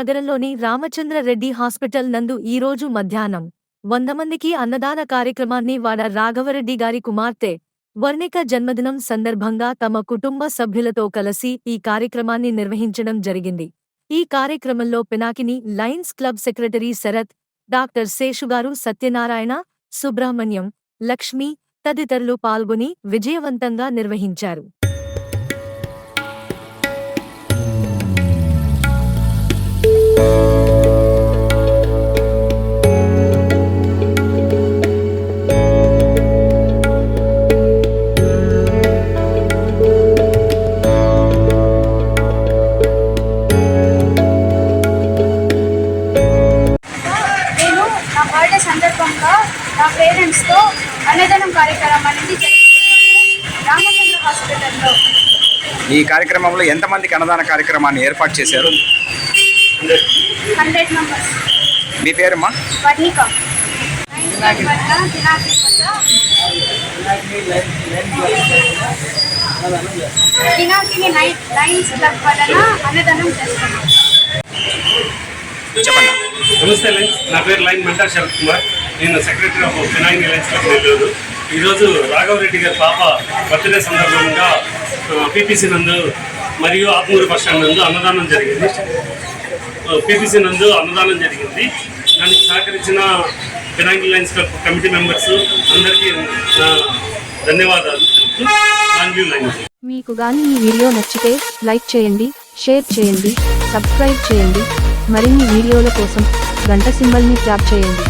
నగరంలోని రామచంద్ర రెడ్డి హాస్పిటల్ నందు ఈరోజు మధ్యాహ్నం 100 మందికి అన్నదాన కార్యక్రమాన్ని వాడ రాఘవరెడ్డి గారి కుమార్తె వర్ణిక జన్మదినం సందర్భంగా తమ కుటుంబ సభ్యులతో కలిసి ఈ కార్యక్రమాన్ని నిర్వహించడం జరిగింది. ఈ కార్యక్రమంలో Pinakini Lions club secretary Sharath, doctor శేషుగారు, సత్యనారాయణ, సుబ్రహ్మణ్యం, లక్ష్మి తదితరులు పాల్గొని విజయవంతంగా నిర్వహించారు. బర్త్డే సందర్భంగా నా పేరెంట్స్తో అన్నదానం కార్యక్రమం అనేది రామచంద్ర హాస్పిటల్లో. ఈ కార్యక్రమంలో ఎంతమందికి అన్నదాన కార్యక్రమాన్ని ఏర్పాటు చేశారు? 100 మెంబర్స్. మీ పేరమ్మా? వర్ణిక. పినాకిని లయన్స్ క్లబ్ వలన అన్నదానం చేస్తున్నాం. చెప్పండి. నమస్తే లయన్స్, నా పేరు లైన్ మెంటర్ శరత్ కుమార్. నేను secretary of Pinakini Lions club Nellore. ఈరోజు రాఘవరెడ్డి గారి పాప బర్త్డే సందర్భంగా పీపీసీ నందు మరియు ఆత్మూరు బస్ స్టాండ్ నందు అన్నదానం జరిగింది. పీపీసీ నందు అన్నదానం జరిగింది. దానికి సహకరించిన Pinakini Lions club committee members అందరికీ ధన్యవాదాలు. మీకు గాని ఈ వీడియో నచ్చితే లైక్ చేయండి, షేర్ చేయండి, సబ్స్క్రైబ్ చేయండి. మరిన్ని వీడియోల కోసం గంట సింబల్ని ట్యాప్ చేయండి.